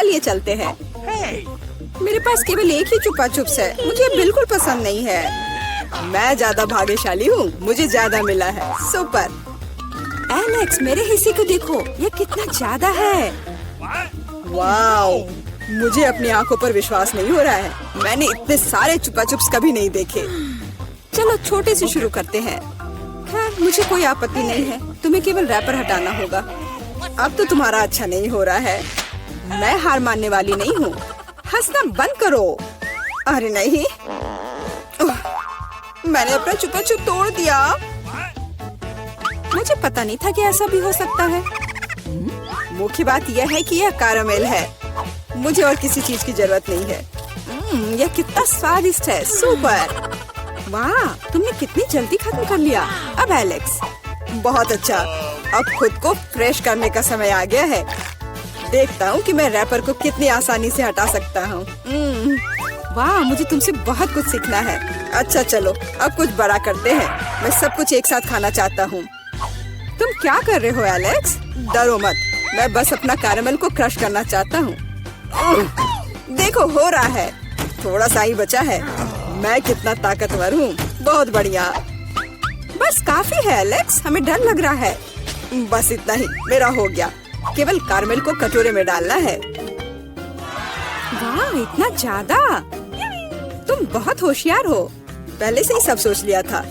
चलिए चलते हैं। मेरे पास केवल एक ही चुपा चुप्स है, मुझे बिल्कुल पसंद नहीं है। मैं ज्यादा भाग्यशाली हूँ, मुझे ज्यादा मिला है। सुपर। एलेक्स, मेरे हिस्से को देखो, ये कितना ज्यादा है। वाओ, मुझे अपनी आंखों पर विश्वास नहीं हो रहा है। मैंने इतने सारे चुपा चुप्स कभी नहीं देखे। चलो छोटे से शुरू करते हैं। खैर, मुझे कोई आपत्ति नहीं है। तुम्हें केवल रैपर हटाना होगा। अब तो तुम्हारा अच्छा नहीं हो रहा है। मैं हार मानने वाली नहीं हूँ। हंसना बंद करो। अरे नहीं, मैंने अपना चुपा चुप तोड़ दिया। मुझे पता नहीं था कि ऐसा भी हो सकता है। मुख्य बात यह है कि यह कैरामेल है। मुझे और किसी चीज की जरूरत नहीं है। यह कितना स्वादिष्ट है। सुपर। वाह, तुमने कितनी जल्दी खत्म कर लिया। अब एलेक्स, बहुत अच्छा। अब खुद को फ्रेश करने का समय आ गया है। देखता हूँ कि मैं रैपर को कितनी आसानी से हटा सकता हूँ। वाह, मुझे तुमसे बहुत कुछ सीखना है। अच्छा चलो, अब कुछ बड़ा करते हैं। मैं सब कुछ एक साथ खाना चाहता हूँ। तुम क्या कर रहे हो एलेक्स? डरो मत, मैं बस अपना कैरामेल को क्रश करना चाहता हूँ। देखो, हो रहा है। थोड़ा सा ही बचा है। मैं कितना ताकतवर हूँ। बहुत बढ़िया। बस काफी है एलेक्स, हमें डर लग रहा है। बस इतना ही, मेरा हो गया। केवल कैरामेल को कटोरे में डालना है। वाह, इतना ज्यादा। तुम बहुत होशियार हो। पहले से ही सब सोच लिया था।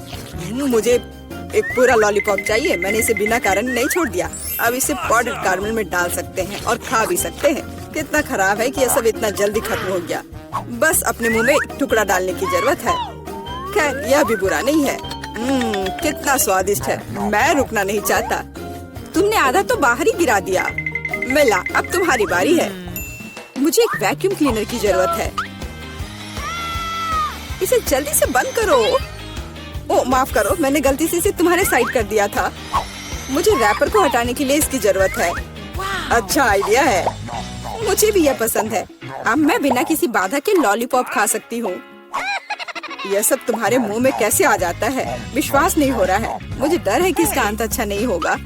मुझे एक पूरा लॉलीपॉप चाहिए। मैंने इसे बिना कारण नहीं छोड़ दिया। अब इसे पाउडर कैरामेल में डाल सकते हैं और खा भी सकते हैं। कितना खराब है कि यह सब इतना जल्दी खत्म हो गया। बस अपने मुंह में एक टुकड़ा डालने की जरूरत है। खैर, यह भी बुरा नहीं है। कितना स्वादिष्ट है। मैं रुकना नहीं चाहता। तुमने आधा तो बाहर ही गिरा दिया। मिला, अब तुम्हारी बारी है। मुझे एक वैक्यूम क्लीनर की जरूरत है। इसे जल्दी से बंद करो। ओह, माफ करो, मैंने गलती से इसे तुम्हारे साइड कर दिया था। मुझे रैपर को हटाने के लिए इसकी जरूरत है। अच्छा आइडिया है। मुझे भी यह पसंद है। अब मैं बिना किसी बाधा के लॉलीपॉप खा सकती हूँ। यह सब तुम्हारे मुंह में कैसे आ जाता है? विश्वास नहीं हो रहा है। मुझे डर है कि इसका अंत अच्छा नहीं होगा।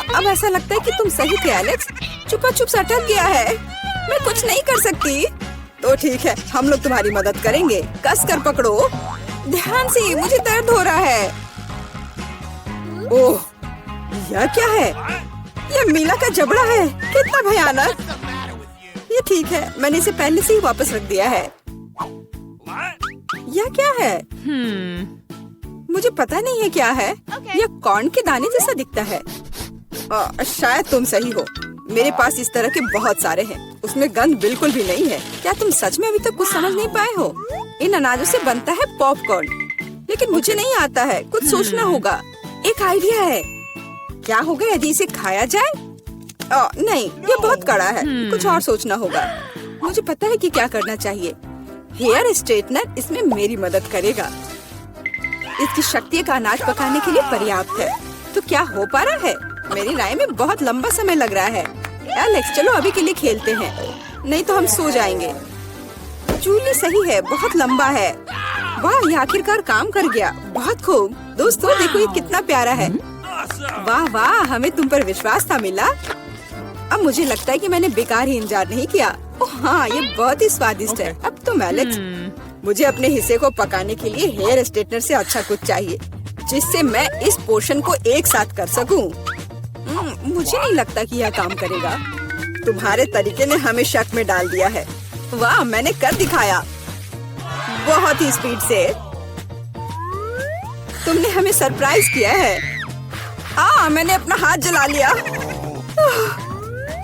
अब ऐसा लगता है कि तुम सही थे एलेक्स। चुपा चुप अटक गया है। मैं कुछ नहीं कर सकती। तो ठीक है, हम लोग तुम्हारी मदद करेंगे। कस कर पकड़ो। ध्यान से, मुझे दर्द हो रहा है। ओह, यह क्या है? यह मीला का जबड़ा है। कितना भयानक। ये ठीक है, मैंने इसे पहले से ही वापस रख दिया है। यह क्या है? मुझे पता नहीं है क्या है। यह कॉर्न के दाने जैसा दिखता है। शायद तुम सही हो। मेरे पास इस तरह के बहुत सारे हैं। उसमें गंध बिल्कुल भी नहीं है। क्या तुम सच में अभी तक कुछ समझ नहीं पाए हो? इन अनाजों से बनता है पॉपकॉर्न, लेकिन मुझे नहीं आता है। कुछ सोचना होगा। एक आइडिया है। क्या होगा यदि इसे खाया जाए? नहीं, ये बहुत कड़ा है। कुछ और सोचना होगा। मुझे पता है कि क्या करना चाहिए। हेयर स्ट्रेटनर इसमें मेरी मदद करेगा। इसकी शक्ति का अनाज पकाने के लिए पर्याप्त है। तो क्या हो पा रहा है? मेरी राय में बहुत लंबा समय लग रहा है। एलेक्स, चलो अभी के लिए खेलते हैं, नहीं तो हम सो जाएंगे। जूली सही है, बहुत लंबा है। वाह, ये आखिरकार काम कर गया। बहुत खूब। दोस्तों देखो, ये कितना प्यारा है। वाह वाह, हमें तुम पर विश्वास था मिला। अब मुझे लगता है कि मैंने बेकार ही इंतजार नहीं किया। ओह हाँ, ये बहुत ही स्वादिष्ट है। अब तुम एलेक्स, मुझे अपने हिस्से को पकाने के लिए हेयर स्ट्रेटनर से अच्छा कुछ चाहिए, जिससे मैं इस पोर्शन को एक साथ कर सकूं। मुझे नहीं लगता कि यह काम करेगा। तुम्हारे तरीके ने हमें शक में डाल दिया है। वाह, मैंने कर दिखाया। बहुत ही स्पीड से। तुमने हमें सरप्राइज किया है। मैंने अपना हाथ जला लिया।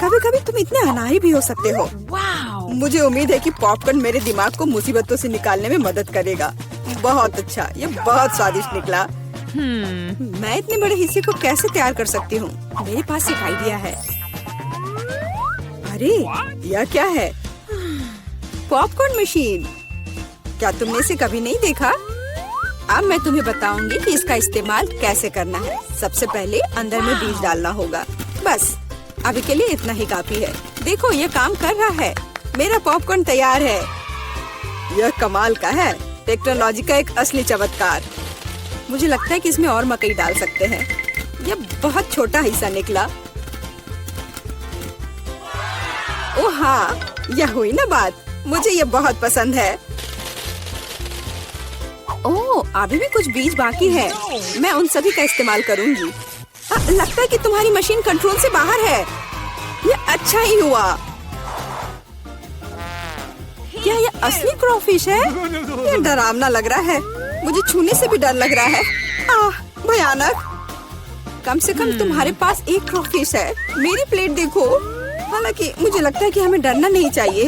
कभी कभी तुम इतने अनाड़ी भी हो सकते हो। मुझे उम्मीद है कि पॉपकॉर्न मेरे दिमाग को मुसीबतों से निकालने में मदद करेगा। बहुत अच्छा, ये बहुत स्वादिष्ट निकला। मैं इतने बड़े हिस्से को कैसे तैयार कर सकती हूँ? मेरे पास एक आइडिया है। अरे, यह क्या है? Popcorn machine. क्या तुमने इसे कभी नहीं देखा? अब मैं तुम्हें बताऊंगी कि इसका इस्तेमाल कैसे करना है। सबसे पहले अंदर में बीज डालना होगा। बस अभी के लिए इतना ही काफी है। देखो, ये काम कर रहा है। मेरा पॉपकॉर्न तैयार है। यह कमाल का है। टेक्नोलॉजी का एक असली चमत्कार। मुझे लगता है कि इसमें और मकई डाल सकते हैं। यह बहुत छोटा हिस्सा निकला। ओ हाँ, यह हुई ना बात। मुझे ये बहुत पसंद है। ओह, अभी भी कुछ बीज बाकी है। मैं उन सभी का इस्तेमाल करूंगी। लगता है कि तुम्हारी मशीन कंट्रोल से बाहर है। ये अच्छा ही हुआ। क्या ये असली क्रॉफिश है? ये डरावना लग रहा है। मुझे छूने से भी डर लग रहा है। भयानक। कम से कम तुम्हारे पास एक क्रॉफिश है। मेरी प्लेट देखो। हालांकि मुझे लगता है कि हमें डरना नहीं चाहिए।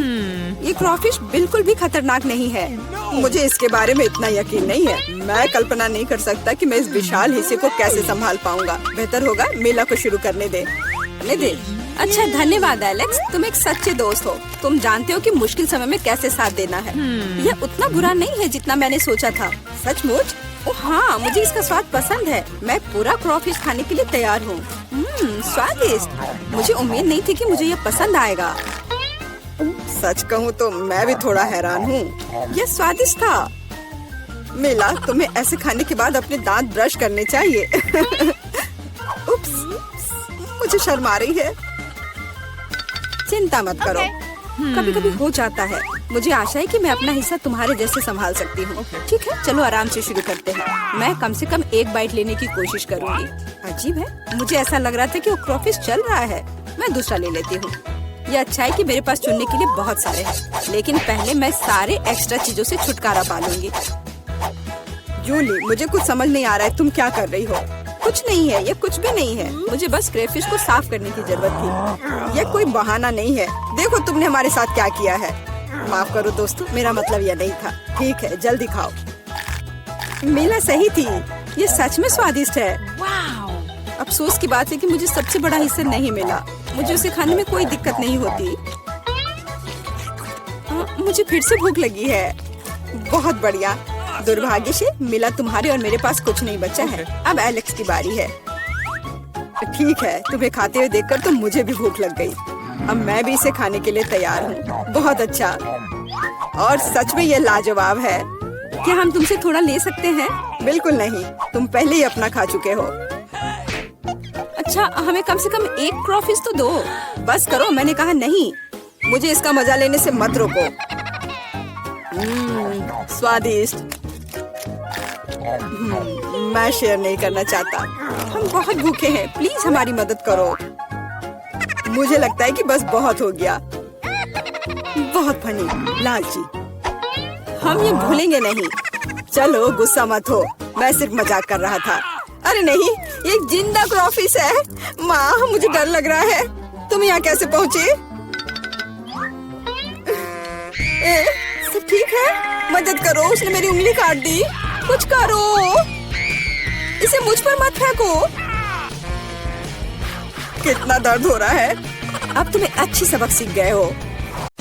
ये क्रॉफिश बिल्कुल भी खतरनाक नहीं है। मुझे इसके बारे में इतना यकीन नहीं है। मैं कल्पना नहीं कर सकता कि मैं इस विशाल हिस्से को कैसे संभाल पाऊंगा। बेहतर होगा मेला को शुरू करने दे। अच्छा, धन्यवाद एलेक्स, तुम एक सच्चे दोस्त हो। तुम जानते हो कि मुश्किल समय में कैसे साथ देना है। यह उतना बुरा नहीं है जितना मैंने सोचा था। सचमुच? ओह हाँ, मुझे इसका स्वाद पसंद है। मैं पूरा क्रॉफिश खाने के लिए तैयार हूँ। स्वादिष्ट। मुझे उम्मीद नहीं थी कि मुझे यह पसंद आएगा। सच कहूँ तो मैं भी थोड़ा हैरान हूँ। यह स्वादिष्ट था। मिला, तुम्हें ऐसे खाने के बाद अपने दांत ब्रश करने चाहिए। उप्स, मुझे शर्म आ रही है। चिंता मत करो, कभी कभी हो जाता है। मुझे आशा है कि मैं अपना हिस्सा तुम्हारे जैसे संभाल सकती हूँ। ठीक है, चलो आराम से शुरू करते हैं। मैं कम से कम एक बाइट लेने की कोशिश करूँगी। अजीब है, मुझे ऐसा लग रहा था कि वो क्रॉफिश चल रहा है। मैं दूसरा ले लेती हूँ। ये अच्छा है कि मेरे पास चुनने के लिए बहुत सारे हैं, लेकिन पहले मैं सारे एक्स्ट्रा चीजों से छुटकारा पा लूंगी। जूली, मुझे कुछ समझ नहीं आ रहा है, तुम क्या कर रही हो? कुछ नहीं है, ये कुछ भी नहीं है। मुझे बस क्रेफिश को साफ करने की जरूरत थी। ये कोई बहाना नहीं है। देखो तुमने हमारे साथ क्या किया है। माफ करो दोस्तों, मेरा मतलब यह नहीं था। ठीक है, जल्दी खाओ। मीला सही थी, ये सच में स्वादिष्ट है। अफसोस की बात है कि मुझे सबसे बड़ा हिस्सा नहीं मिला। मुझे उसे खाने में कोई दिक्कत नहीं होती। मुझे फिर से भूख लगी है। बहुत बढ़िया। दुर्भाग्य से मिला, तुम्हारे और मेरे पास कुछ नहीं बचा है। अब एलेक्स की बारी है। ठीक है, तुम्हें खाते हुए देखकर तो मुझे भी भूख लग गई। अब मैं भी इसे खाने के लिए तैयार हूँ। बहुत अच्छा, और सच में ये लाजवाब है। क्या हम तुमसे थोड़ा ले सकते हैं? बिल्कुल नहीं, तुम पहले ही अपना खा चुके हो। अच्छा, हमें कम से कम एक क्रॉफिश तो दो। बस करो, मैंने कहा नहीं। मुझे इसका मजा लेने से मत रोको। स्वादिष्ट। मैं शेयर नहीं करना चाहता। हम बहुत भूखे हैं, प्लीज हमारी मदद करो। मुझे लगता है कि बस बहुत हो गया। बहुत फनी, लालची। हम ये भूलेंगे नहीं। चलो गुस्सा मत हो, मैं सिर्फ मजाक कर रहा था। अरे नहीं, ये एक जिंदा क्रॉफिश है। माँ, मुझे डर लग रहा है। तुम यहाँ कैसे पहुँचे? सब ठीक है? मदद करो, उसने मेरी उंगली काट दी। कुछ करो, इसे मुझ पर मत फेंको। कितना दर्द हो रहा है। अब तुम्हें अच्छी सबक सीख गए हो।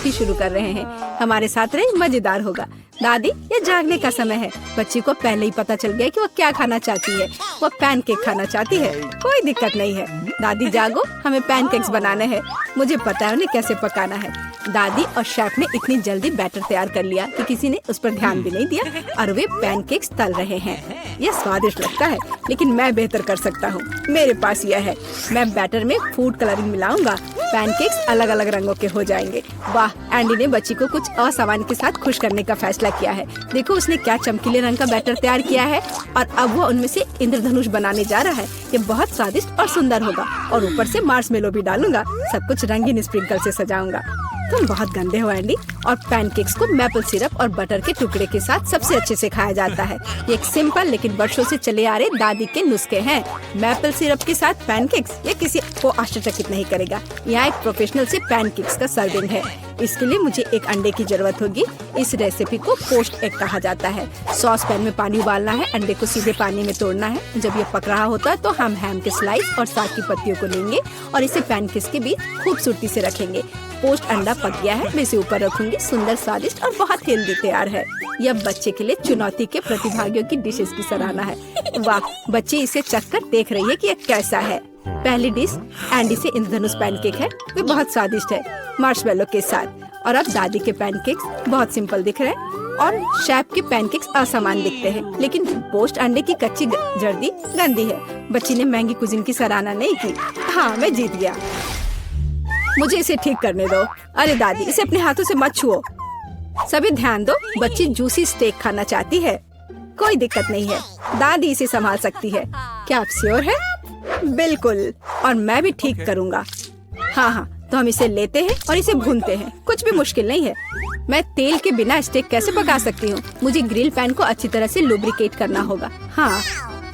शुरू कर रहे हैं, हमारे साथ रहे, मजेदार होगा। दादी, ये जागने का समय है। बच्ची को पहले ही पता चल गया कि वो क्या खाना चाहती है। वो पैनकेक खाना चाहती है। कोई दिक्कत नहीं है। दादी जागो, हमें पैनकेक्स बनाने हैं। मुझे पता है उन्हें कैसे पकाना है। दादी और शेफ ने इतनी जल्दी बैटर तैयार कर लिया कि किसी ने उस पर ध्यान भी नहीं दिया और वे पैनकेक्स तल रहे हैं। यह स्वादिष्ट लगता है, लेकिन मैं बेहतर कर सकता हूँ। मेरे पास यह है। मैं बैटर में फूड कलरिंग मिलाऊंगा। पैनकेक्स अलग अलग रंगों के हो जाएंगे। वाह, एंडी ने बच्ची को कुछ असामान्य के साथ खुश करने का फैसला किया है। देखो उसने क्या चमकीले रंग का बैटर तैयार किया है और अब वो उनमें से इंद्रधनुष बनाने जा रहा है। ये बहुत स्वादिष्ट और सुंदर होगा और ऊपर से मार्शमेलो भी डालूंगा। सब कुछ रंगीन स्प्रिंकल से सजाऊंगा। तुम बहुत गंदे हो एंडी। और पैनकेक्स को मैपल सिरप और बटर के टुकड़े के साथ सबसे अच्छे से खाया जाता है। ये एक सिंपल लेकिन वर्षों से चले आ रहे दादी के नुस्खे हैं। मैपल सिरप के साथ पैनकेक्स, ये किसी को आश्चर्यचकित नहीं करेगा। यहाँ एक प्रोफेशनल से पैनकेक्स का सर्विंग है। इसके लिए मुझे एक अंडे की जरूरत होगी। इस रेसिपी को पोस्ट एग कहा जाता है। सॉस पैन में पानी उबालना है। अंडे को सीधे पानी में तोड़ना है। जब ये पक रहा होता है तो हम हैम के स्लाइस और साग की पत्तियों को लेंगे और इसे पैनकेक्स के बीच खूबसूरती से रखेंगे। पोस्ट अंडा पक गया है, मैं इसे ऊपर रखूंगी। सुंदर, स्वादिष्ट और बहुत हेल्दी तैयार है। यह बच्चे के लिए चुनौती के प्रतिभागियों की डिशेस की सराहना है। वाह, बच्चे इसे चखकर देख रही है कि यह कैसा है। पहली डिश एंडी से इंद्रधनुष पैनकेक है। वे बहुत स्वादिष्ट है, मार्शमेलो के साथ। और अब दादी के पैनकेक्स बहुत सिंपल दिख रहे हैं और शेफ के पैनकेक्स असामान्य दिखते हैं। लेकिन पोस्ट अंडे की कच्ची जर्दी गंदी है। बच्ची ने महंगी कुजिन की सराहना नहीं की। हाँ, मैं जीत गया। मुझे इसे ठीक करने दो। अरे दादी, इसे अपने हाथों से मत छुओ। सभी ध्यान दो, बच्ची जूसी स्टेक खाना चाहती है। कोई दिक्कत नहीं है, दादी इसे संभाल सकती है। क्या आप श्योर है? बिल्कुल, और मैं भी ठीक करूँगा। हाँ, तो हम इसे लेते हैं और इसे भूनते हैं। कुछ भी मुश्किल नहीं है। मैं तेल के बिना स्टेक कैसे पका सकती हूँ? मुझे ग्रिल पैन को अच्छी तरह से लुब्रिकेट करना होगा। हाँ,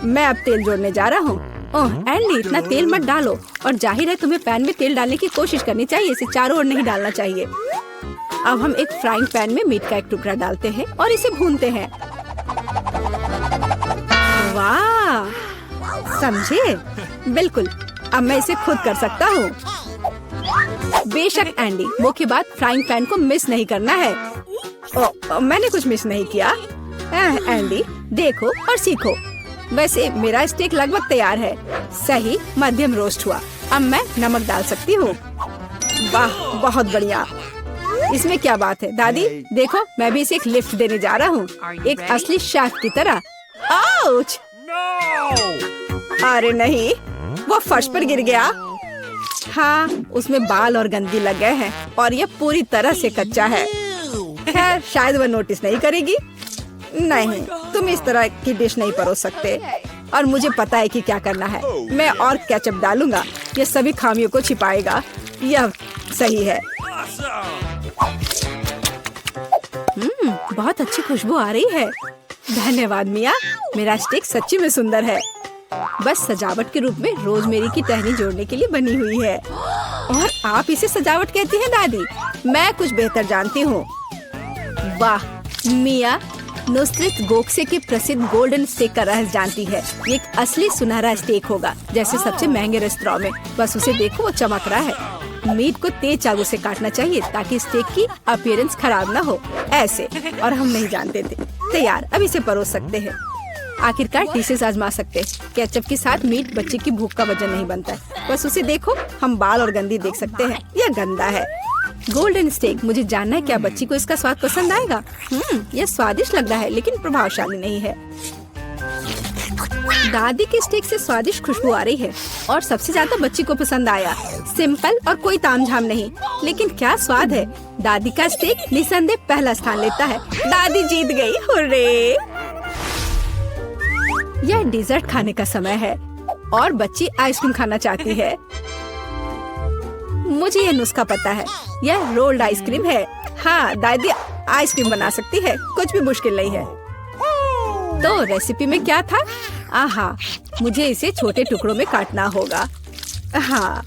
मैं अब तेल जोड़ने जा रहा हूँ। ओह एंडी, इतना तेल मत डालो। और जाहिर है तुम्हें पैन में तेल डालने की कोशिश करनी चाहिए, इसे चारों ओर नहीं डालना चाहिए। अब हम एक फ्राइंग पैन में मीट का एक टुकड़ा डालते हैं और इसे भूनते हैं। वाह, समझे? बिल्कुल, अब मैं इसे खुद कर सकता हूँ। बेशक एंडी, मुख्य बात फ्राइंग पैन को मिस नहीं करना है। मैंने कुछ मिस नहीं किया। एंडी, देखो और सीखो। वैसे मेरा स्टेक लगभग तैयार है। सही मध्यम रोस्ट हुआ। अब मैं नमक डाल सकती हूँ। वाह, बहुत बढ़िया। इसमें क्या बात है दादी? देखो, मैं भी इसे एक लिफ्ट देने जा रहा हूँ, एक असली शेफ की तरह। आउच! अरे नहीं, वो फर्श पर गिर गया। हाँ, उसमें बाल और गंदगी लग गए हैं और ये पूरी तरह से कच्चा है। खैर, शायद वह नोटिस नहीं करेगी। नहीं, तुम इस तरह की डिश नहीं परोस सकते। और मुझे पता है कि क्या करना है। मैं और केचप डालूंगा, ये सभी खामियों को छिपाएगा। यह सही है। बहुत अच्छी खुशबू आ रही है। धन्यवाद मिया, मेरा स्टेक सच्ची में सुंदर है। बस सजावट के रूप में रोजमेरी की टहनी जोड़ने के लिए बनी हुई है। और आप इसे सजावट कहती हैं दादी? मैं कुछ बेहतर जानती हूँ। वाह, मिया नुसरत गोखसे के प्रसिद्ध गोल्डन स्टेक का रहस्य जानती है। ये एक असली सुनहरा स्टेक होगा, जैसे सबसे महंगे रेस्तरां में। बस उसे देखो, वो चमक रहा है। मीट को तेज चाकू से काटना चाहिए ताकि स्टेक की अपीयरेंस खराब ना हो। ऐसे, और हम नहीं जानते थे। तैयार, अब इसे परोस सकते हैं। आखिरकार डिशेस आजमा सकते हैं। केचप के साथ मीट बच्चे की भूख का वजन नहीं बनता है। बस उसे देखो, हम बाल और गंदी देख सकते हैं। यह गंदा है। गोल्डन स्टेक, मुझे जानना है क्या बच्ची को इसका स्वाद पसंद आएगा। यह स्वादिष्ट लग रहा है लेकिन प्रभावशाली नहीं है। दादी के स्टेक से स्वादिष्ट खुशबू आ रही है और सबसे ज्यादा बच्ची को पसंद आया। सिंपल और कोई तामझाम नहीं, लेकिन क्या स्वाद है। दादी का स्टेक निसंदेह पहला स्थान लेता है। दादी जीत गई, हुर्रे! यह डेजर्ट खाने का समय है और बच्ची आइसक्रीम खाना चाहती है। मुझे यह नुस्खा पता है, यह रोल्ड आइसक्रीम है। हाँ, दादी आइसक्रीम बना सकती है, कुछ भी मुश्किल नहीं है। तो रेसिपी में क्या था? आहा, मुझे इसे छोटे टुकड़ों में काटना होगा। हाँ,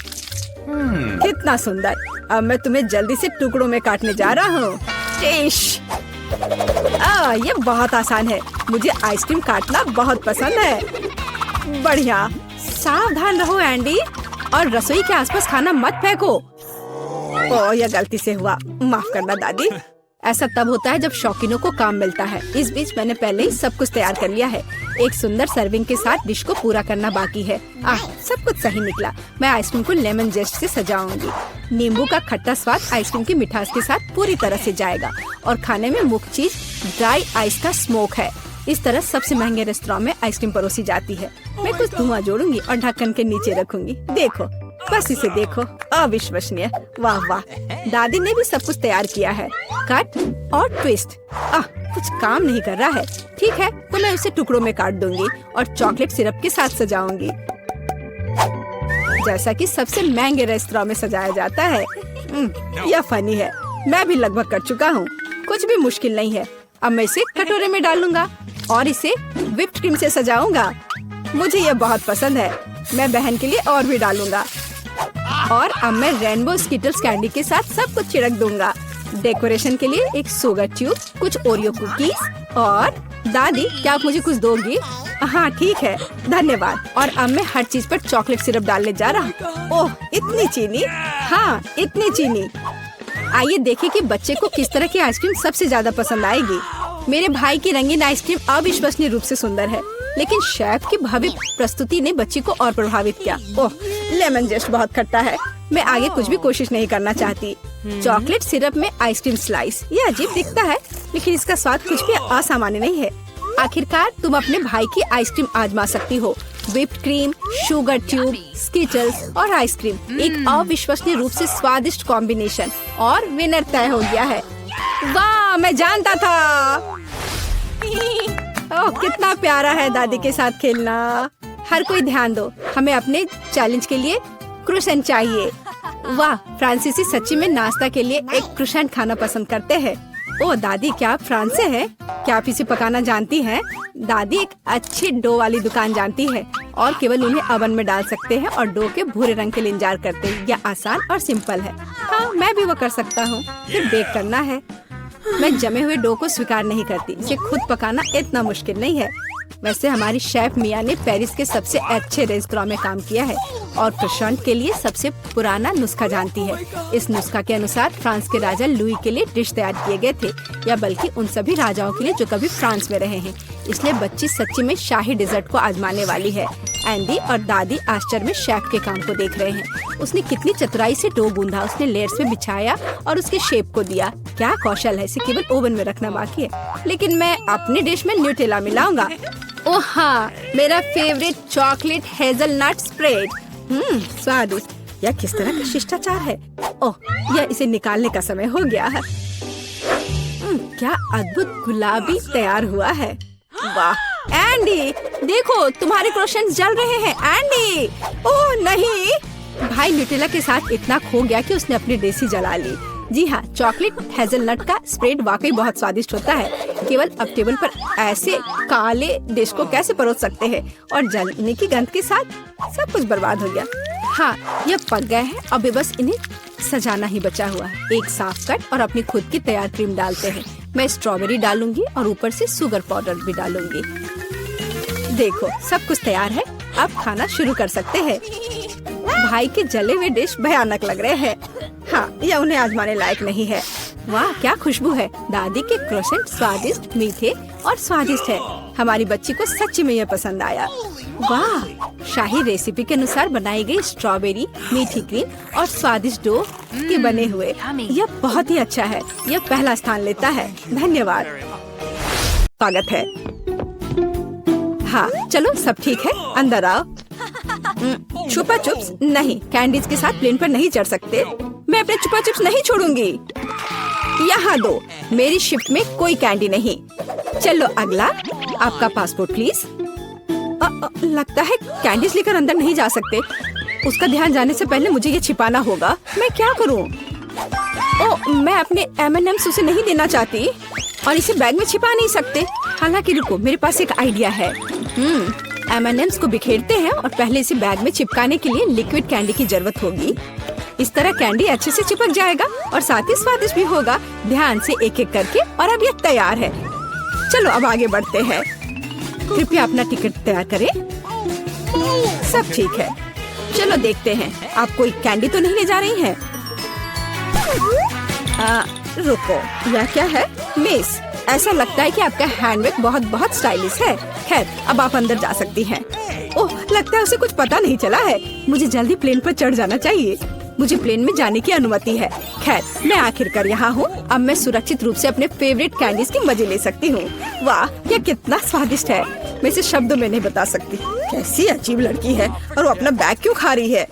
कितना सुंदर। अब मैं तुम्हें जल्दी से टुकड़ों में काटने जा रहा हूँ। ये बहुत आसान है। मुझे आइसक्रीम काटना बहुत पसंद है। बढ़िया, सावधान रहो एंडी, और रसोई के आसपास खाना मत फेंको। ओह, यह गलती से हुआ, माफ करना दादी। ऐसा तब होता है जब शौकीनों को काम मिलता है। इस बीच मैंने पहले ही सब कुछ तैयार कर लिया है। एक सुंदर सर्विंग के साथ डिश को पूरा करना बाकी है। सब कुछ सही निकला। मैं आइसक्रीम को लेमन जेस्ट से सजाऊंगी। नींबू का खट्टा स्वाद आइसक्रीम की मिठास के साथ पूरी तरह से जाएगा और खाने में मुख्य चीज ड्राई आइस का स्मोक है। इस तरह सबसे महंगे रेस्तरां में आइसक्रीम परोसी जाती है। मैं कुछ धुआं जोड़ूंगी और ढक्कन के नीचे रखूंगी। देखो, बस इसे देखो, अविश्वसनीय। वाह वाह, दादी ने भी सब कुछ तैयार किया है। कट और ट्विस्ट। कुछ काम नहीं कर रहा है। ठीक है, तो मैं उसे टुकड़ों में काट दूंगी और चॉकलेट सिरप के साथ सजाऊंगी, जैसा कि सबसे महंगे रेस्तरां में सजाया जाता है। यह फनी है। मैं भी लगभग कर चुका हूँ, कुछ भी मुश्किल नहीं है। अब मैं इसे कटोरे में डालूंगा और इसे व्हिप्ड क्रीम से सजाऊंगा। मुझे यह बहुत पसंद है। मैं बहन के लिए और भी डालूंगा। और अब मैं रेनबो स्किटल्स कैंडी के साथ सब कुछ छिड़क दूंगा। डेकोरेशन के लिए एक शुगर ट्यूब, कुछ ओरियो कुकीज और दादी, क्या आप मुझे कुछ दोगी? हाँ ठीक है, धन्यवाद। और अब मैं हर चीज पर चॉकलेट सिरप डालने जा रहा हूँ। ओह, इतनी चीनी? हाँ, इतनी चीनी। आइए देखें कि बच्चे को किस तरह की आइसक्रीम सबसे ज्यादा पसंद आएगी। मेरे भाई की रंगीन आइसक्रीम अविश्वसनीय रूप से सुंदर है, लेकिन शेफ की भव्य प्रस्तुति ने बच्ची को और प्रभावित किया। ओह, लेमन जेस्ट बहुत खट्टा है। मैं आगे कुछ भी कोशिश नहीं करना चाहती। चॉकलेट सिरप में आइसक्रीम स्लाइस, ये अजीब दिखता है, लेकिन इसका स्वाद कुछ भी असामान्य नहीं है। आखिरकार तुम अपने भाई की आइसक्रीम आजमा सकती हो। Whipped cream, sugar tube, Skittles और आइसक्रीम। एक अविश्वसनीय रूप से स्वादिष्ट कॉम्बिनेशन और विनर तय हो गया है। वाह, मैं जानता था। ओह, कितना प्यारा है दादी के साथ खेलना। हर कोई ध्यान दो, हमें अपने चैलेंज के लिए क्रोसेंट चाहिए। वाह, फ्रांसीसी सच्ची में नाश्ता के लिए एक क्रोसेंट खाना पसंद करते हैं। ओह दादी, क्या आप फ्रांस से हैं? क्या आप इसे पकाना जानती हैं? दादी एक अच्छी डो वाली दुकान जानती है और केवल उन्हें ओवन में डाल सकते हैं और डो के भूरे रंग के लिए इंतजार करते हैं। यह आसान और सिंपल है। हाँ, मैं भी वो कर सकता हूँ। फिर बेक करना है। मैं जमे हुए डो को स्वीकार नहीं करती। इसे खुद पकाना इतना मुश्किल नहीं है। वैसे हमारी शेफ मिया ने पेरिस के सबसे अच्छे रेस्तरां में काम किया है और क्रोसेंट के लिए सबसे पुराना नुस्खा जानती है। इस नुस्खा के अनुसार फ्रांस के राजा लुई के लिए डिश तैयार किए गए थे, या बल्कि उन सभी राजाओं के लिए जो कभी फ्रांस में रहे हैं। इसलिए बच्ची सच्ची में शाही डिजर्ट को आजमाने वाली है। एंडी और दादी आश्चर्य में शेफ के काम को देख रहे हैं। उसने कितनी चतुराई से डो गूंधा, उसने लेयर्स में बिछाया और उसके शेप को दिया। क्या कौशल है, इसे केवल ओवन में रखना बाकी है। लेकिन मैं अपनी डिश में न्यूटेला मिलाऊंगा। ओह हाँ, मेरा फेवरेट चॉकलेट हेजलनट स्प्रेड। स्वादिष्ट। यह किस तरह का शिष्टाचार है। ओह, यह इसे निकालने का समय हो गया है। क्या अद्भुत गुलाबी तैयार हुआ है। वाह एंडी, देखो तुम्हारे क्रोसेंट जल रहे हैं। एंडी, ओह नहीं। भाई न्यूटेला के साथ इतना खो गया कि उसने अपनी देसी जला ली। जी हाँ, चॉकलेट हेजलनट का स्प्रेड वाकई बहुत स्वादिष्ट होता है। केवल अब टेबल पर ऐसे काले डिश को कैसे परोस सकते हैं, और जलने की गंध के साथ सब कुछ बर्बाद हो गया। हाँ, यह पक गए हैं। अब बस इन्हें सजाना ही बचा हुआ है। एक साफ कट और अपनी खुद की तैयार क्रीम डालते हैं। मैं स्ट्रॉबेरी डालूंगी और ऊपर से शुगर पाउडर भी डालूंगी। देखो, सब कुछ तैयार है। अब खाना शुरू कर सकते हैं। भाई के जले हुए डिश भयानक लग रहे हैं। हाँ, यह उन्हें आजमाने लायक नहीं है। वाह, क्या खुशबू है। दादी के क्रोसेंट स्वादिष्ट, मीठे और स्वादिष्ट है। हमारी बच्ची को सच्ची में यह पसंद आया। वाह, शाही रेसिपी के अनुसार बनाई गई स्ट्रॉबेरी, मीठी क्रीम और स्वादिष्ट डो के बने हुए। यह बहुत ही अच्छा है। यह पहला स्थान लेता है। धन्यवाद। स्वागत है। हाँ, चलो सब ठीक है, अंदर आओ। छुपा चुप्स नहीं, कैंडीज के साथ प्लेन पर नहीं चढ़ सकते। मैं अपने छुपा चुप्स नहीं छोड़ूंगी। यहाँ दो, मेरी शिफ्ट में कोई कैंडी नहीं। चलो अगला, आपका पासपोर्ट प्लीज। लगता है कैंडीज लेकर अंदर नहीं जा सकते। उसका ध्यान जाने से पहले मुझे ये छिपाना होगा। मैं क्या करूँ? ओह, मैं अपने M&M's उसे नहीं देना चाहती और इसे बैग में छिपा नहीं सकते। हालांकि रुको, मेरे पास एक आइडिया है। M&M's को बिखेरते हैं और पहले इसे बैग में चिपकाने के लिए लिक्विड कैंडी की जरूरत होगी। इस तरह कैंडी अच्छे से चिपक जाएगा और साथ ही स्वादिष्ट भी होगा। ध्यान से एक एक करके। और अब यह तैयार है। चलो अब आगे बढ़ते हैं। कृपया अपना टिकट तैयार करें। सब ठीक है। चलो देखते हैं, आप कोई कैंडी तो नहीं ले जा रही हैं? रुको, यह क्या है? मिस, ऐसा लगता है कि आपका हैंडबैग बहुत बहुत स्टाइलिश है। खैर, अब आप अंदर जा सकती हैं। ओह, लगता है उसे कुछ पता नहीं चला है। मुझे जल्दी प्लेन पर चढ़ जाना चाहिए। मुझे प्लेन में जाने की अनुमति है। खैर, मैं आखिरकार यहाँ हूँ। अब मैं सुरक्षित रूप से अपने फेवरेट कैंडीज की मजे ले सकती हूँ। वाह, यह कितना स्वादिष्ट है। मैं इसे शब्दों में नहीं बता सकती। कैसी अजीब लड़की है, और वो अपना बैग क्यों खा रही है?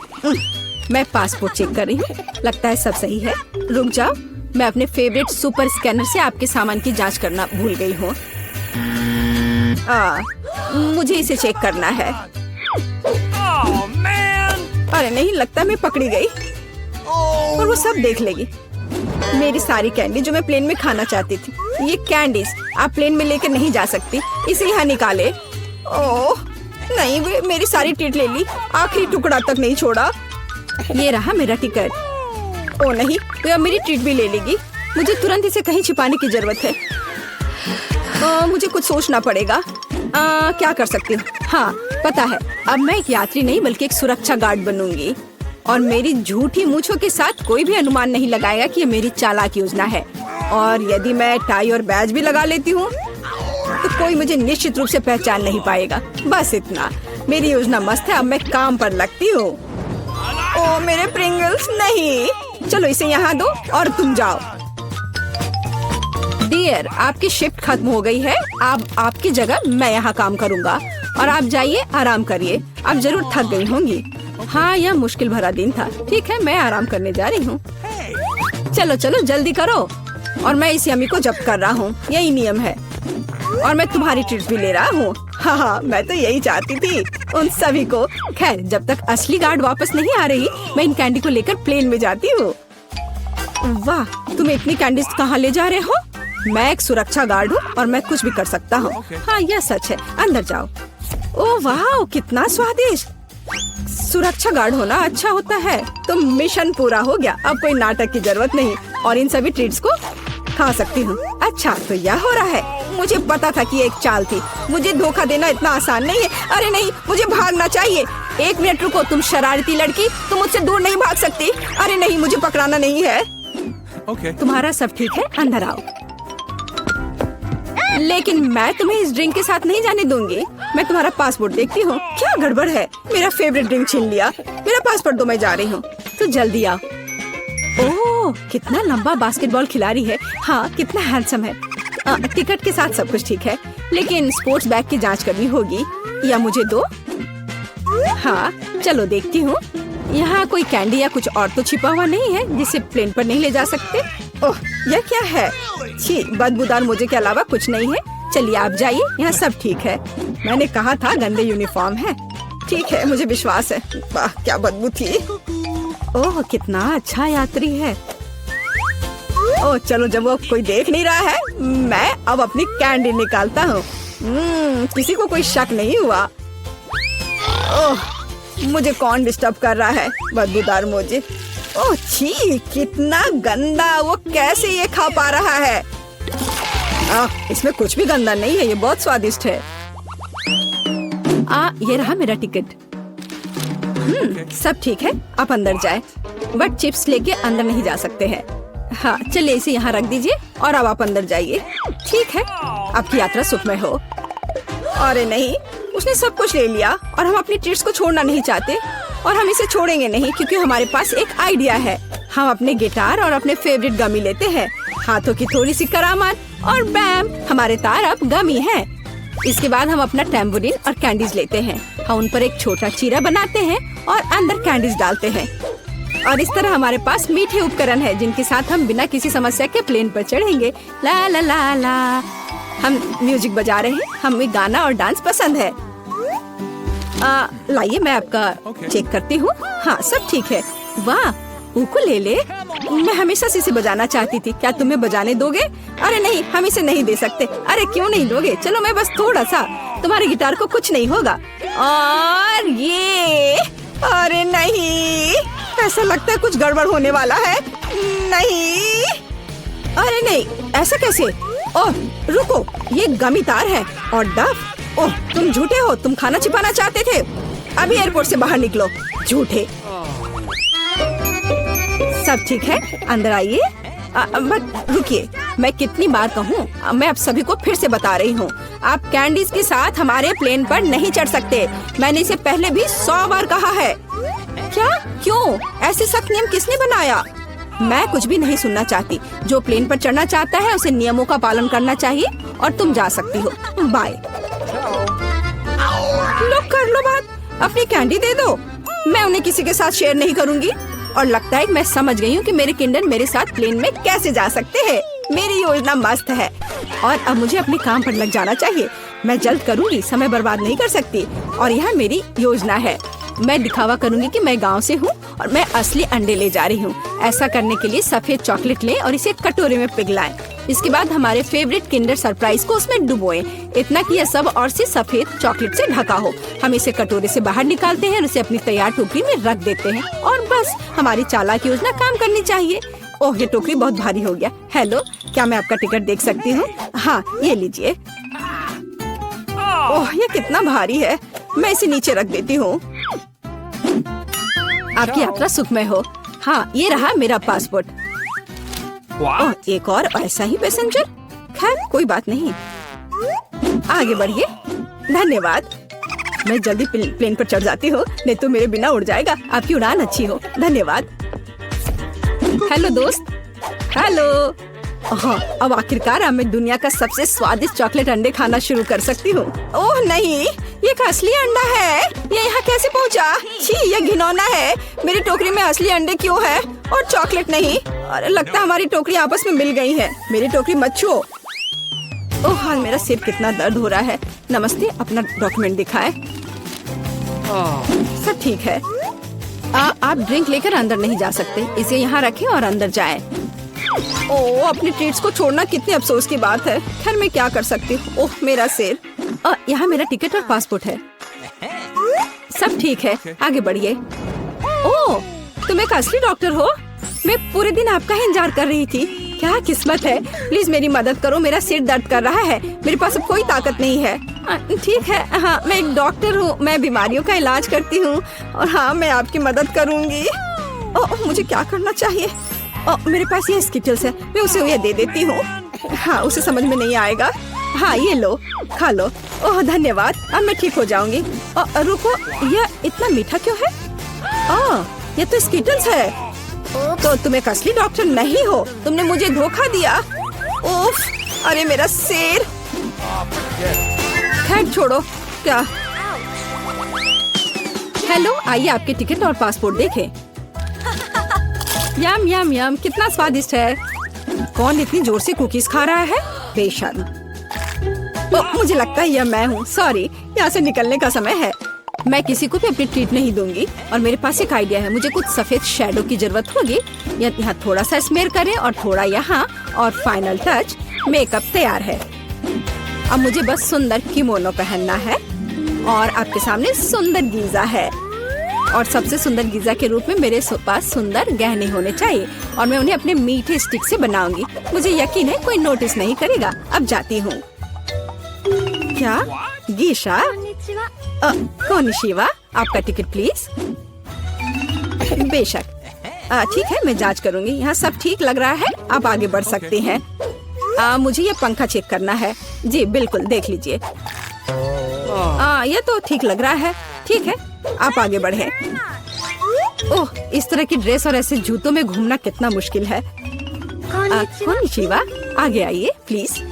मैं पासपोर्ट चेक कर रही हूँ। लगता है सब सही है। रुक जाओ, मैं अपने फेवरेट सुपर स्कैनर से आपके सामान की जांच करना भूल गई हूँ। मुझे इसे चेक करना है। अरे नहीं, लगता मैं पकड़ी गई और वो सब देख लेगी। मेरी सारी कैंडी जो मैं प्लेन में खाना चाहती थी। ये कैंडीज आप प्लेन में लेकर नहीं जा सकती। इसे यहाँ निकाले। ओह नहीं, वे मेरी सारी ट्रीट ले ली। आखिरी टुकड़ा तक नहीं छोड़ा। ये रहा मेरा टिकट। ओह नहीं, वे अब मेरी ट्रीट भी ले लेगी। मुझे तुरंत इसे कहीं छिपाने की जरूरत है। मुझे कुछ सोचना पड़ेगा। क्या कर सकती हूँ? हाँ, पता है। अब मैं एक यात्री नहीं बल्कि एक सुरक्षा गार्ड बनूंगी और मेरी झूठी मूंछों के साथ कोई भी अनुमान नहीं लगाएगा कि ये मेरी चालाक योजना है। और यदि मैं टाई और बैज भी लगा लेती हूँ तो कोई मुझे निश्चित रूप से पहचान नहीं पाएगा। बस इतना। मेरी योजना मस्त है। अब मैं काम पर लगती हूँ। ओ मेरे प्रिंगल्स, नहीं। चलो इसे यहाँ दो और तुम जाओ। डियर, आपकी शिफ्ट खत्म हो गई है। अब आपकी जगह मैं यहाँ काम करूँगा। और आप जाइए आराम करिए। आप जरूर थक गई होंगी। हाँ, यह मुश्किल भरा दिन था। ठीक है, मैं आराम करने जा रही हूँ। चलो चलो जल्दी करो। और मैं इस यम्मी को जब्त कर रहा हूँ, यही नियम है। और मैं तुम्हारी ट्रीट्स भी ले रहा हूँ। हाँ, मैं तो यही चाहती थी उन सभी को। खैर, जब तक असली गार्ड वापस नहीं आ रही, मैं इन कैंडी को लेकर प्लेन में जाती हूँ। वाह, तुम इतनी कैंडीज कहाँ ले जा रहे हो? मैं एक सुरक्षा गार्ड हूँ और मैं कुछ भी कर सकता हूँ। हाँ, यह सच है। अंदर जाओ। ओह वाह, कितना स्वादिष्ट। सुरक्षा गार्ड होना अच्छा होता है। तो मिशन पूरा हो गया। अब कोई नाटक की जरूरत नहीं और इन सभी ट्रीट्स को खा सकती हूँ। अच्छा, तो यह हो रहा है। मुझे पता था कि एक चाल थी। मुझे धोखा देना इतना आसान नहीं है। अरे नहीं, मुझे भागना चाहिए। 1 मिनट रुको, तुम शरारती लड़की, तुम मुझसे दूर नहीं भाग सकती। अरे नहीं, मुझे पकड़ाना नहीं है। तुम्हारा सब ठीक है, अंदर आओ। लेकिन मैं तुम्हें इस ड्रिंक के साथ नहीं जाने दूंगी। मैं तुम्हारा पासपोर्ट देखती हूँ। क्या गड़बड़ है? मेरा फेवरेट ड्रिंक छीन लिया। मेरा पासपोर्ट दो, मैं जा रही हूँ। तो जल्दी आओ। ओह, कितना लंबा बास्केटबॉल खिलाड़ी है। हाँ, कितना हैंडसम है। टिकट के साथ सब कुछ ठीक है, लेकिन स्पोर्ट्स बैग की जांच करनी होगी। या मुझे दो। हाँ, चलो देखती हूँ। यहाँ कोई कैंडी या कुछ और तो छिपा हुआ नहीं है जिसे प्लेन पर नहीं ले जा सकते। ओह, यह क्या है? छी, बदबूदार मुझे के अलावा कुछ नहीं है। चलिए आप जाइए, यहाँ सब ठीक है। मैंने कहा था गंदे यूनिफॉर्म है। ठीक है, मुझे विश्वास है। वाह, क्या बदबू थी। ओह, कितना अच्छा यात्री है। ओह, चलो, जब वो कोई देख नहीं रहा है, मैं अब अपनी कैंडी निकालता हूँ। किसी को कोई शक नहीं हुआ। ओह, मुझे कौन डिस्टर्ब कर रहा है? बदबूदार मुझे। ओह छी, कितना गंदा। वो कैसे ये खा पा रहा है? इसमें कुछ भी गंदा नहीं है, ये बहुत स्वादिष्ट है। ये रहा मेरा टिकट। सब ठीक है, आप अंदर जाए। बट चिप्स लेके अंदर नहीं जा सकते हैं। हाँ, चलिए इसे यहाँ रख दीजिए और अब आप अंदर जाइए। ठीक है, आपकी यात्रा सुखमय हो। अरे नहीं, उसने सब कुछ ले लिया और हम अपनी ट्रीट्स को छोड़ना नहीं चाहते। और हम इसे छोड़ेंगे नहीं, क्योंकि हमारे पास एक आइडिया है। हम अपने गिटार और अपने फेवरेट गमी लेते हैं, हाथों की थोड़ी सी करामात, और बैम, हमारे तार अब गमी हैं। इसके बाद हम अपना टैम्बूरिन और कैंडीज लेते हैं। हम उन पर एक छोटा चीरा बनाते हैं और अंदर कैंडीज डालते हैं। और इस तरह हमारे पास मीठे उपकरण है जिनके साथ हम बिना किसी समस्या के प्लेन पर चढ़ेंगे। ला ला ला ला। हम म्यूजिक बजा रहे हैं। हमें गाना और डांस पसंद है। लाइए, मैं आपका चेक करती हूँ। हाँ, सब ठीक है। वाह, उकुलेले। मैं हमेशा से इसे बजाना चाहती थी। क्या तुम्हें बजाने दोगे? अरे नहीं, हम इसे नहीं दे सकते। अरे क्यों नहीं दोगे? चलो, मैं बस थोड़ा सा। तुम्हारे गिटार को कुछ नहीं होगा। और ये, अरे नहीं, ऐसा लगता है कुछ गड़बड़ होने वाला है। नहीं, अरे नहीं, ऐसा कैसे? ओह रुको, ये गमी तार है और डफ। ओह, तुम झूठे हो। तुम खाना छिपाना चाहते थे। अभी एयरपोर्ट से बाहर निकलो, झूठे। सब ठीक है, अंदर आइए। बट रुकिए, मैं कितनी बार कहूँ? मैं आप सभी को फिर से बता रही हूँ, आप कैंडीज के साथ हमारे प्लेन पर नहीं चढ़ सकते। मैंने इसे पहले भी 100 बार कहा है। क्या? क्यों? ऐसे सख्त नियम किसने बनाया? मैं कुछ भी नहीं सुनना चाहती। जो प्लेन पर चढ़ना चाहता है उसे नियमों का पालन करना चाहिए और तुम जा सकती हो। बाय। लो, कर लो बात। अपनी कैंडी दे दो। मैं उन्हें किसी के साथ शेयर नहीं करूँगी। और लगता है कि मैं समझ गई हूँ कि मेरे किंडर मेरे साथ प्लेन में कैसे जा सकते हैं। मेरी योजना मस्त है और अब मुझे अपने काम पर लग जाना चाहिए। मैं जल्द करूँगी, समय बर्बाद नहीं कर सकती। और यह मेरी योजना है। मैं दिखावा करूँगी कि मैं गांव से हूँ और मैं असली अंडे ले जा रही हूँ। ऐसा करने के लिए सफेद चॉकलेट लें और इसे कटोरे में पिघलाएं। इसके बाद हमारे फेवरेट किंडर सरप्राइज को उसमें डुबोएं। इतना कि यह सब और से सफेद चॉकलेट से ढका हो। हम इसे कटोरे से बाहर निकालते हैं और उसे अपनी तैयार टोकरी में रख देते हैं। और बस, हमारी चालाक योजना काम करनी चाहिए। ओह, ये टोकरी बहुत भारी हो गया। हेलो, क्या मैं आपका टिकट देख सकती हूँ? हाँ, ये लीजिए। ओह, ये कितना भारी है। मैं इसे नीचे रख देती हूँ। आपकी यात्रा सुखमय हो। हाँ, ये रहा मेरा पासपोर्ट। ओह, एक और ऐसा ही पैसेंजर। खैर, कोई बात नहीं, आगे बढ़िए। धन्यवाद। मैं जल्दी प्लेन पर चढ़ जाती हूँ, नहीं तो मेरे बिना उड़ जाएगा। आपकी उड़ान अच्छी हो। धन्यवाद। हेलो दोस्त। हेलो। हाँ, अब आखिरकार मैं दुनिया का सबसे स्वादिष्ट चॉकलेट अंडे खाना शुरू कर सकती हूँ। ओह नहीं, ये का असली अंडा है। ये यहाँ कैसे पहुँचा? छी, ये घिनौना है। मेरी टोकरी में असली अंडे क्यों है और चॉकलेट नहीं? अरे लगता है हमारी टोकरी आपस में मिल गई है। मेरी टोकरी मत छुओ। ओह हाँ, मेरा सिर कितना दर्द हो रहा है। नमस्ते, अपना डॉक्यूमेंट दिखाएं। सब ठीक है। आप ड्रिंक लेकर अंदर नहीं जा सकते। इसे यहाँ रखें और अंदर जाएं। ओह, अपने ट्रीट्स को छोड़ना कितने अफसोस की बात है। खैर मैं क्या कर सकती हूँ। ओह मेरा सिर। यहाँ मेरा टिकट और पासपोर्ट है। सब ठीक है, आगे बढ़िए। ओह, तुम एक असली डॉक्टर हो? मैं पूरे दिन आपका ही इंतजार कर रही थी। क्या किस्मत है। प्लीज मेरी मदद करो, मेरा सिर दर्द कर रहा है। मेरे पास अब कोई ताकत नहीं है। ठीक है, हाँ मैं एक डॉक्टर हूँ। मैं बीमारियों का इलाज करती हूँ और हाँ मैं आपकी मदद करूँगी। ओह, मुझे क्या करना चाहिए? मेरे पास ये स्किटल्स है, मैं उसे ये दे देती हूँ। हाँ, उसे समझ में नहीं आएगा। हाँ ये लो, खा लो। ओह धन्यवाद, अब मैं ठीक हो जाऊंगी। रुको, यह इतना मीठा क्यों है? ये तो स्किटल्स है। तो तुम एक असली डॉक्टर नहीं हो, तुमने मुझे धोखा दिया। उफ, अरे मेरा सिर। खैर छोड़ो। क्या? हेलो, आइए आपके टिकट और पासपोर्ट देखें। यम यम यम, कितना स्वादिष्ट है। कौन इतनी जोर से कुकीज खा रहा है? बेशर्म। मुझे लगता है यह मैं हूँ। सॉरी, यहाँ से निकलने का समय है। मैं किसी को भी अपनी ट्रीट नहीं दूंगी। और मेरे पास एक आइडिया है, मुझे कुछ सफेद शैडो की जरूरत होगी। यहाँ थोड़ा सा स्मेयर करें और थोड़ा यहाँ, और फाइनल टच, मेकअप तैयार है। अब मुझे बस सुंदर किमोनो पहनना है और आपके सामने सुंदर गीजा है। और सबसे सुंदर गीजा के रूप में मेरे पास सुंदर गहने होने चाहिए और मैं उन्हें अपने मीठे स्टिक से बनाऊंगी। मुझे यकीन है कोई नोटिस नहीं करेगा। अब जाती हूँ। क्या? गीशा? कोनिशिवा, आपका टिकट प्लीज। बेशक। ठीक है, मैं जांच करूंगी। यहाँ सब ठीक लग रहा है, आप आगे बढ़ सकते हैं। मुझे ये पंखा चेक करना है। जी बिल्कुल, देख लीजिए। ये तो ठीक लग रहा है। ठीक है, आप आगे बढ़े। ओह, इस तरह की ड्रेस और ऐसे जूतों में घूमना कितना मुश्किल है। कोनिशिवा, आगे आइए प्लीज।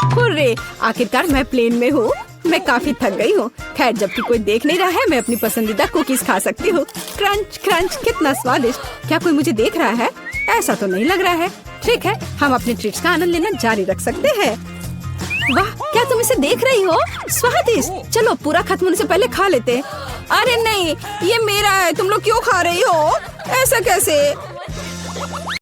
हुर्रे, आखिरकार मैं प्लेन में हूँ। मैं काफी थक गई हूँ। खैर, जबकि कोई देख नहीं रहा है, मैं अपनी पसंदीदा कुकीज खा सकती हूँ। क्रंच क्रंच, कितना स्वादिष्ट। क्या कोई मुझे देख रहा है? ऐसा तो नहीं लग रहा है। ठीक है, हम अपने ट्रीट्स का आनंद लेना जारी रख सकते हैं। वाह, क्या तुम इसे देख रही हो? स्वादिष्ट। चलो पूरा खत्म होने से पहले खा लेते। अरे नहीं, ये मेरा है। तुम लोग क्यों खा रही हो? ऐसा कैसे?